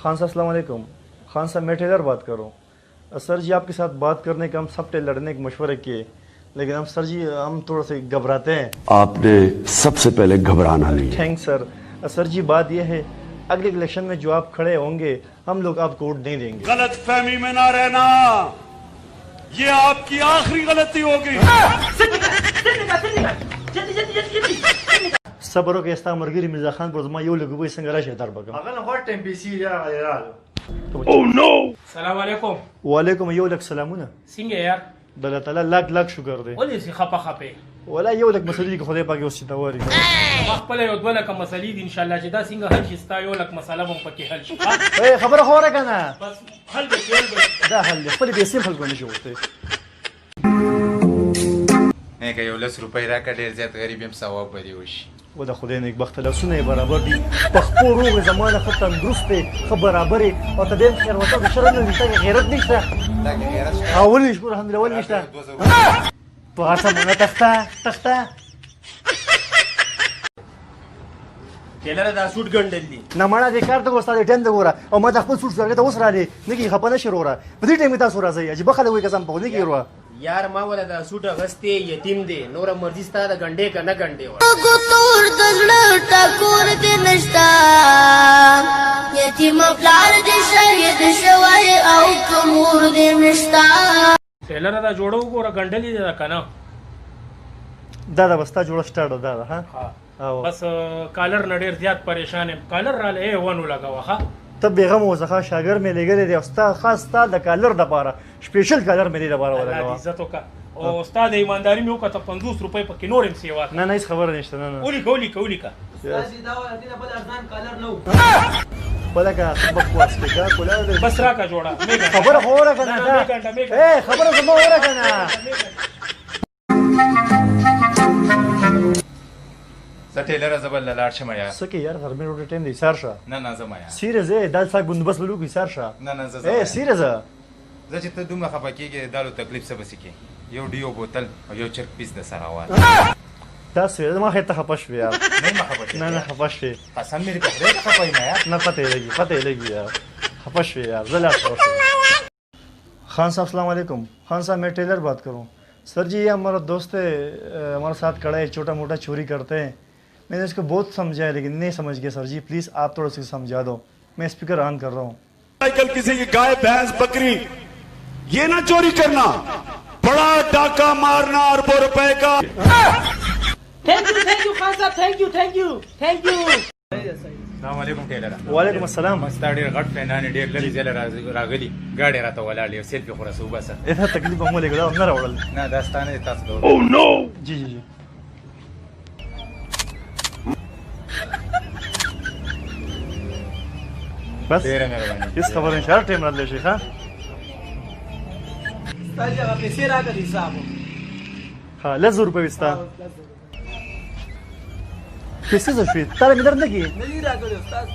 خان صاحب السلام علیکم. خان صاحب میں ٹیلر بات کر رہا ہوں. سر جی آپ کے ساتھ بات کرنے کا ہم سب ٹیلر نے ایک مشورہ کیے, لیکن ہم سر جی ہم تھوڑا سے گھبراتے ہیں. آپ نے سب سے پہلے گھبرانا نہیں. تھینکس سر. سر جی بات یہ ہے اگلے الیکشن میں جو آپ کھڑے ہوں گے ہم لوگ آپ کو ووٹ نہیں دیں گے. غلط فہمی میں نہ رہنا, یہ آپ کی آخری غلطی ہوگی. صبرو کې استا مرګري مرزا خان پر زما یو لګوي څنګه راشه در بګم. هغه هوټ ټیم پی سي یا غیرال. Oh no! السلام علیکم. وعلیکم یو لک سلامونه. څنګه یار؟ د الله تعالی لاک لاک شکر دی. ولې سي خپه خپه؟ ولا یو لک مسلې کې خدای پاک اوس ته وری. ما خپل یو دوه لک مسلې دي ان شاء الله چې دا څنګه حل شي, ستا یو لک مسله هم پکې حل شي. اے خبره خوره کنه. بس حل به کېږي. دا حل خپل به سیم حل کوي شو ته. نه که یو 10 روپۍ راکړه ډېر زیات غریب یم ثواب به دې وشي. و د خدای نیک بخت لاسونه برابر دي, په خپل روغ زمانه خو تندرست دی, خو برابر او ته دې خیر وته د شرم نه دي, غیرت نشته. دا کې غیرت شته. اول شکر الحمدلله ول نشته. په هڅه مونږ تخته ټیلر دا سوټ ګنډل دي. نه مړه دې کار ته استاد ټیم ته ګوره او ما د خپل سوټ سره ته اوس را دي نه کی خپنه شروع را په دې ټیم تاسو راځي عجیب خلک وي قسم په دې کې وروا. یار ما ولا دا سوټ غسته یتیم دی, نور مرضی ستاره غنډې کنه غنډې و. تور دزړه ټکور دې نشتا, یتیم پلار دې شهید شوی او کومور دې نشتا. ټیلر دا جوړو ګوره ګنډلې ده کنه. دا بستا جوړ سٹارټ دا ها. بس کالر نډیر زیات پریشان یم. کالر را لې ونه لگاوه ها. ته بیغم وزخه شاګر مې لګلې دی استاد خاص تا د کالر د پاره سپیشل کالر مې لپاره الله عزت وکا او استاد ایمانداری مې وکړه 50 روپۍ پکې نورم سیوا. نه نه خبر نشته. نه نه اولی کا استاد دا ولا دې په ارزان کالر نو ولکه سبق واسطه کوله بس را کا جوړه میګا خبر خوره کنه. اے خبر زما وره کنه. زه ټیلره زه بل لاړ شم یا سکه یار غرمې روټ ټیم دی سار شه. نه نه زما یا سیریز دا څنګه بندوبست ولو کی سار شه. نه نه زه اے سیریز زه چې ته دومره خفه کېږې دالو تکلیف څه به سي کې یو ډیو بوتل او یو چرک پیس د سره وال. تاسو ما خته خپه شو یار. نه ما خفه نه نه خپه شو. قسم مې په خدای ته خفه یم یار. نه پته لګي یار خپه شو یار. زلا خان صاحب السلام علیکم. خان صاحب میں ٹیلر بات کروں. سر جی یہ ہمارا دوست ہے, ہمارے ساتھ کھڑا ہے, چھوٹا موٹا چوری کرتے ہیں. میں نے اس کو بہت سمجھایا لیکن نہیں سمجھ گیا. سر جی پلیز آپ تھوڑا سا سمجھا دو. میں اسپیکر آن کر رہا ہوں. کل کسی کی گائے بھینس بکری یہ نہ چوری کرنا, بڑا ڈاکہ مارنا اربوں روپے کا. تھینک یو خان صاحب, تھینک یو. السلام علیکم ټیلر. وعلیکم السلام. مستا ډېر غټ فینان ډېر لري زله راغلي غاډي راته ولاړ یو سیلفي خو رسو بس. ایسا تکلیف هم ولګا نه راوړل. نه داستانه تاسو ډول. او نو جی جی جی بس ډېره مهرباني. اس خبر انشاء ټیم را لشي ښا. استاد هغه پیسې راکړي حساب. ها 10 روپے وستا پیسې څه شوي تاره مې درنه کی نه دی راکړي استاد.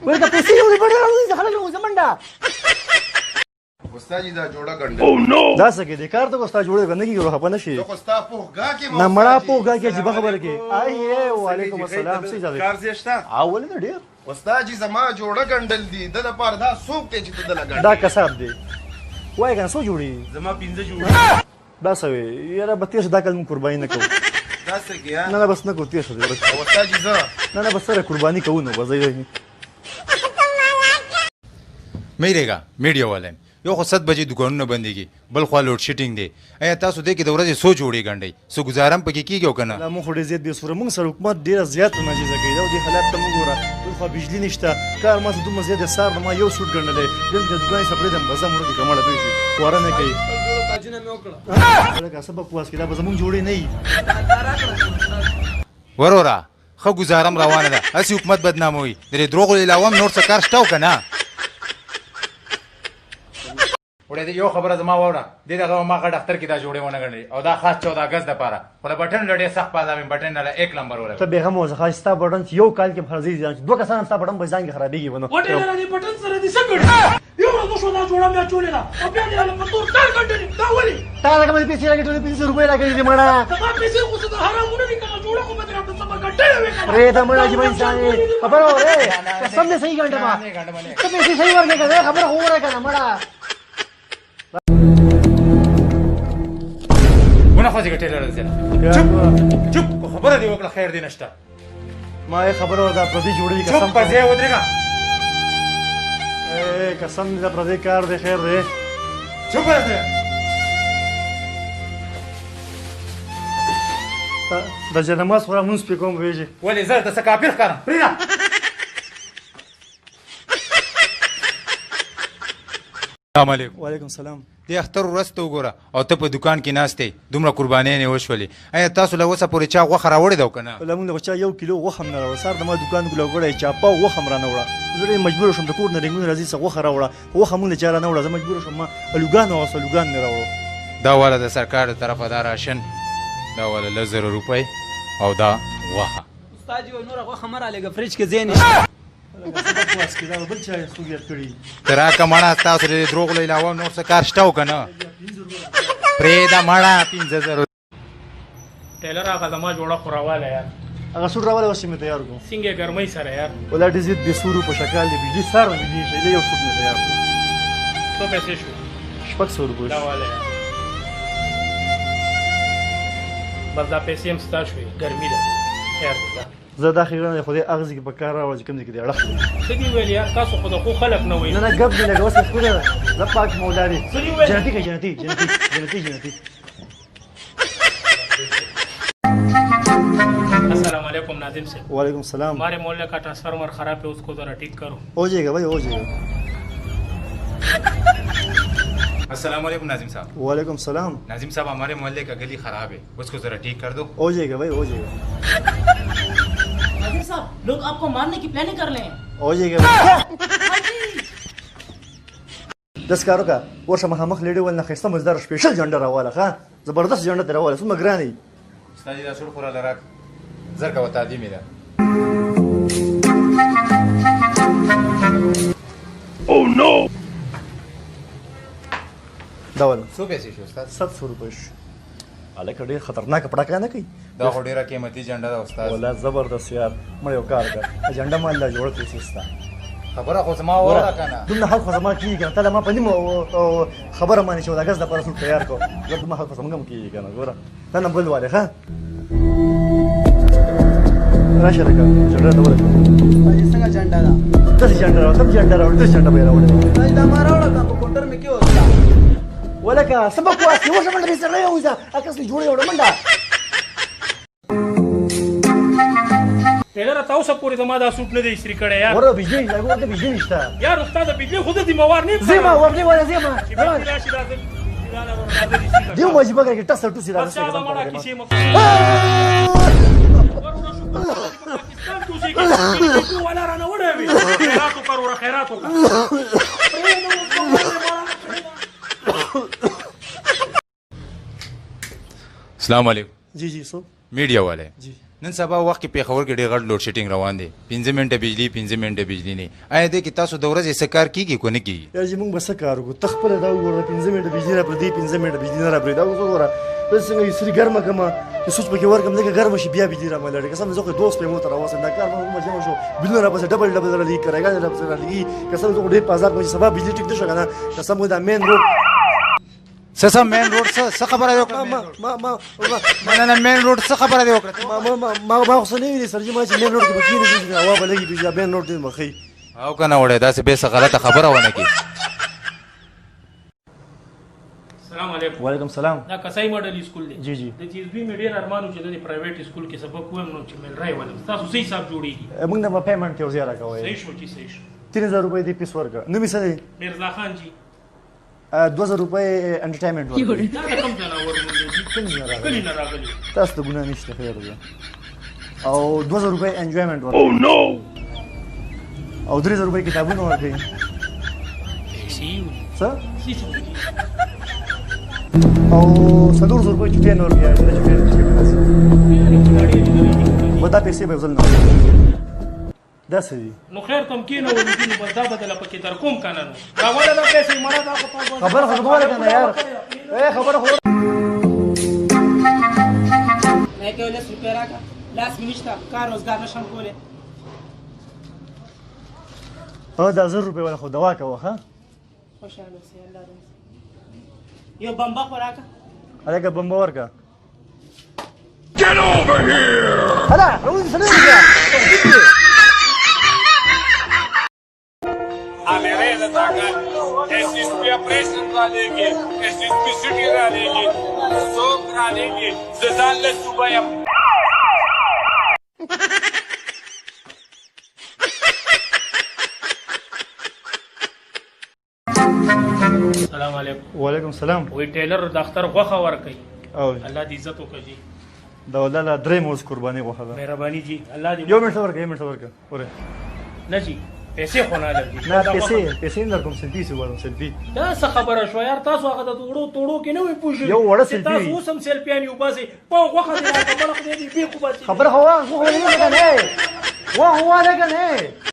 ورته پیسې یو بڑا راوځي خلک نو زمنډا. استاد جی دا جوړه ګنډه. او نو دا څه کې د کار ته استاد جوړه غنډه کی ورو خپنه شي. خو استاد پوهګه کې نه مړه پوهګه کې چې خبره کې. آی وعلیکم السلام. څه ځای کار زیشتا اول نه ډیر. استاد جی زما جوړه ګنډل دي د لپاره دا سوق ته چې ته دلګا دا کسب دی وای کنه سو جوړي زما 15 جوړ. دا سوي یاره به تیس دا کلم قرباني نه کوو. دا څه کیا نه بس نه کوو تیس دی. استاد جی زه نه بس سره قرباني کوو نو بځای مې رېګا میډیا والے یو خو 7 بجې دکانونه بندېږي بل خوا لوډ شیټینګ دی. ایا تاسو دې کې د ورځې سو جوړې ګنډئ سو ګزارم پکې کېږي او که نه؟ موږ خو ډېر زیات بې سوره موږ سره حکومت ډېره زیات ناجیزه کوي. دا دې حالات ته موږ ګوره بل خوا بجلي نشته کار ما څه دومره زیات سار ما یو سوټ ګنډلی دلته دکان یې سپړې دم بزه مړه دي کمړه دوی شي واره نه کوي. تاجونه مې وکړه لکه سبق واس کې دا به زموږ جوړې نه وي. ورورا ښه ګزارم روانه ده هسې حکومت بدناموي د دې دروغو علاوه هم نور څه کار شته او که نه؟ وړې یو خبره زما واوره دې دغه ما غټ اختر کې دا جوړې ونه ګڼلې او دا خاص 14 اگست دپاره خو د بټن ډېر سخت پازه مې بټن نه 1 نمبر ولګ. ته بیغم وزخه ستا بټن یو کال کې فرضي ځان دوه کسان ستا بټن به ځان کې خرابېږي ونه. وټه لري بټن سره دې څنګه یو ورځ شو دا جوړه مې چولې دا او بیا دې له پتور کار کړل دا ولي تا هغه مې پیسې راکړې 500 روپۍ راکړې دې مړه. دا پیسې خو څه حرامونه دي کنه جوړه خو به تر په سبا ګټه रे ته مړه چې انسان خبر اوره قسم دې صحیح غنډه ما ته پیسې صحیح ورکړې کنه خبر اوره کنه مړه ونه خو دې ټیلر زه چپ خبره دی وکړه خیر دی نشته ما خبر اوره پردي جوړې قسم قسم په ځای ودرېګا قسم دې پردي کار دې خیر دی چپ راځه د جنماز خورا مونږ په کوم ویږي ولې زه ته څه کافر ښکارم پرېږده السلام علیکم وعلیکم السلام دې اختر ورځ ته وګوره او ته په دکان کې ناست یې دومره قربانیانې وشولې ایا تاسو له اوسه پورې چا غوښه راوړې ده او که نه لمونږ د بچا 1 کیلو غوښه هم نه راوړه سار د ما دکان ګلو غړی چاپا غوښه هم را نه وړه زه ډېر مجبور شوم د کور نه رنګونه راځي څه غوښه راوړه غوښه مونږ له چا را نه وړه زه مجبور شوم ما الوګان واغوسته الوګان مې راوړو دا والا د سرکار د طرفه دا راشن دا والا 1000 روپۍ او دا غوښه استاد یو نور غوښه مه رالېږه فریج کې ځای نه بل چا یې څوک یاد کړي ته راکړه مړه تاسو د دروغو له علاوه نور څه کار شته او که نه پرېږده مړه 5000 ټیلر هغه زما جوړه خو راواله یار هغه سوټ راواله اوس چې مې تیار کړو څنګه ګرمۍ سره یار ولا ډېر زیات بې سورو په شکل دی بجلي سار باندې دي چې یو سوټ مې تیار کړو څو پیسې شو 600 روپۍ دا واله یار بس دا پیسې هم ستا شوې ګرمي ده خیر ده زه دا خیرونه خو دې اغزي کې په کار راوړم چې کوم ځای کې دی اړخ څه دي ویل یار تاسو خو د خو خلک نه وایي نه نه ګپ دی لږ اوس خو ده زه پاک مولا دی څه دي ویل جنتی السلام علیکم ناظم سے وعلیکم السلام ہمارے محلے کا ٹرانسفارمر خراب ہے اس کو ذرا ٹھیک کرو ہو جائے گا بھائی ہو جائے گا السلام علیکم ناظم صاحب وعلیکم السلام ناظم صاحب ہمارے محلے کا گلی خراب ہے اس کو ذرا ٹھیک کر دو ہو جائے گا بھائی ہو جائے گا ناظم صاحب لوگ آپ کو مارنے کی پلاننگ کر لیں ہو جائے گا 10 کارو کا ورشه مخامخ لیډي ولنه خسته مزدار سپیشل جنډر راواله ښه زبردست جنډر راواله څومره ګرانې استاد دا شروع خورا لراک زر کا وتا دی میرا او نو دا ول سو پیسې شو استاد 700 روپۍ الکه ډېر خطرناک پړکا نه کوي دا خو ډیره قیمتي جنډه ده استاد ولا زبردست یار مړ یو کار کړ جنډه مال لا جوړ کړی سستا خبره خو زما وره کنه دومره حق خو زما کیږي کنه ته ما په نیمه خبره مانی چې دا غز د پر رسول تیار کو زه دومره حق خو زما هم کیږي کنه ګوره ته نه بل والے ها راشه راکا جنډه ته ورته څنګه جنډا ده دس جنډه راو تم جنډه راو دس جنډه به راوړې دا ما راوړه کا په کونټر مې کې وستا ولکه سبق واسي وشه منډه سره یو ځه اکس جوړې وړه منډه ټیلر تاسو پورې زما دا سوټ نه دی استری کړی یار ورته بجلی لګو ته بجلی نشته یار استاد بجلی خود دې موار نه زما ورته ولا زما راشي راځي دیو ماجی بګر کې ټس ټوسی راځي څنګه دا مړه کیسه مو پاکستان توسي کې ولا رانه وړه وي خیرات وکړو خیرات وکړو السلام علیکم جی جی سو میډیا والے جی نن سبا وخت کې پیښور کې ډېر غټ لوډ شیډینګ روان دی 15 منټه بجلی 15 منټه بجلی نه آیا دې کې تاسو د ورځې څه کار کیږي کو نه کیږي یار چې موږ بس کار وکړو تخپل دا وګوره 15 منټه بجلی را پردي 15 منټه بجلی نه را پردي دا وګوره بس څنګه یې سری ګرمه کما چې سوچ پکې ورکم دغه ګرمه شي بیا بجلی را ملړي قسم زه خو دوست په مو تر اوسه دا کار مو جمع شو بل نه را پس ډبل ډبل را لیک کړه دا را لګي قسم زه ډېر بازار کې سبا بجلی ټیک نشو کنه قسم دا مین روډ سسا مین روډ څه خبره دی وکړه ما مین روډ څه خبره دی وکړه ما خو نه ویلې سر چې ما چې مین روډ کې بکې نه هوا بلګي بیا مین روډ دې مخې او کنه وړه دا څه به څه غلطه خبره ونه کی السلام علیکم وعلیکم السلام دا کسای ماډل سکول دی جی جی د چیز به میډیا ارمانو چې د پرایویټ سکول کې سبق وایم نو چې مل راي ولم تاسو صحیح حساب جوړیږي موږ نه پیمنٹ ته زیاده کوي صحیح شو چې صحیح شو 3000 روپۍ دې پیس ورکړه نو می سره مرزا خان جی 2000 روپۍ انټرټینمنټ ورکړه دا کوم جناور مونږ کلی نه راغلی تاسو ته ګناه نشته خیر ده او 2000 روپۍ انجوایمنٹ ورکړه او نو او 3000 روپۍ کتابونه ورکړي څه او 700 روپۍ چټي نور بیا د چټي ودا پیسې به ځل نه دا څه دي نو خیر تم کې نو ولې بس دا بدل پکې در کوم کنه نو دا ولا دا پیسې مړه دا خبر خبره کنه یار اے خبر خو मैं केवल रुपया रखा لاس مې نشته کار روزګار نشم کولی دا 1000 روپۍ والا خو دوا کوه ها خوشحاله اوسئ الله دې یو بمبا خو راکړه هلکه بمبه ورکړه Get over here! هلا راوځه سلام وکړه میرے طاقت ایس ایس پی آپریشن را لے گی ایس ایس پی سٹی را لے گی سوک را لے گی زدان لے صبح السلام علیکم وعلیکم السلام وی ټیلر د اختر غوښه ورکړي او الله دې عزت وکړي جی دا ولاله درې موز قرباني غوښه ده مهرباني جی الله دې یو منټ ورکړه یو منټ ورکړه وره نه جی پیسې خو نه لګي نه پیسې نه کوم سلفي سو وړم سلفي دا څه خبره شو یار تاسو هغه د توړو کې نه وي پوښي یو وړه سلفي تاسو اوس هم سلفیان یو باسي په غوښه دې راځي بل خو دې بي خو باسي خبره هوا هو نه کنه وا هو نه کنه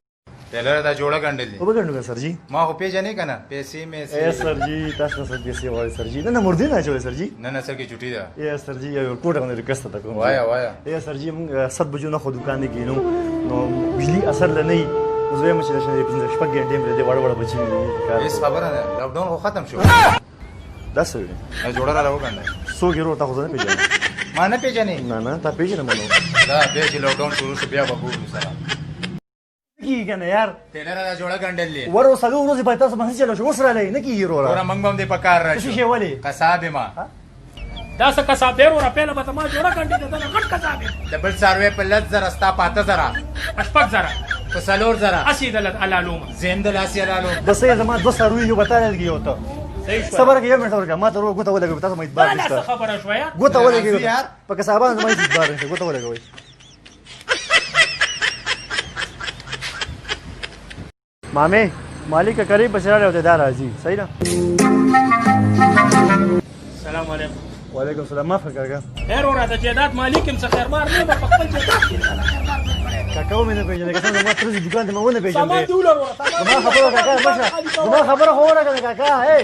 ټیلر دا جوړه ګنډل دي وګڼو سر جی ما خو پیژنې کنه پیسې مې اے سر جی تاسو سره پیسې وای سر جی نه مردي نه چوي سر جی نه نه سر کې چټي ده اے سر جی یو کوټه باندې ریکوست تا کوم وایا وایا اے سر جی موږ 7 بجو نه خو دکان کې نو بجلی اثر نه نه زه هم چې نشه 15 شپږ غنټې مې دې وړ بچی کار هیڅ خبره نه لاک ډاون خو ختم شو دا څه وی جوړه را وګڼل سو ګیرو تاسو نه پیژنې ما نه پیژنې نه نه تا پیژنې مونږ دا به چې لاک ډاون شروع شو بیا به ګورو سره کی کنه یار ټیلر دا جوړه ګنډل دي ورو سلو ورځې په تاسو باندې چلو شو وسره لې نه کیږي ورو ورا منګ باندې پکار څه راشي شی ولې قصاب ما دا څه کسا بیرو را پیله به ما جوړه کړی دا غټ کسا به دبل سروې په لږ زر استا پاته زرا اشپک زره په سلور زرا اسی دلت علالوم زند لاسی لالو بس یې زما 200 روپۍ یو بتا لګي وته صحیح شو صبر کې یو منټ ورکړه ما ته ورو غوته ولګو تاسو مې دا بار څه نشته خبره شو یار غوته ولګي په کسابان زما هیڅ بار نشته غوته ولګوي مامے مالک کا قریب بچرا رہے ہوتے دار راضی صحیح نا السلام علیکم وعلیکم السلام معاف کاکا خیر ورا د جیدات مالک هم څه خیر مار نه په خپل جیدات کې کاکا مې نه پیژنې کسان زما تر دې دکان ته مې ونه پیژنې سامان دی ولر ورا زما خبره کاکا مشه زما خبره هو راکړه کاکا اے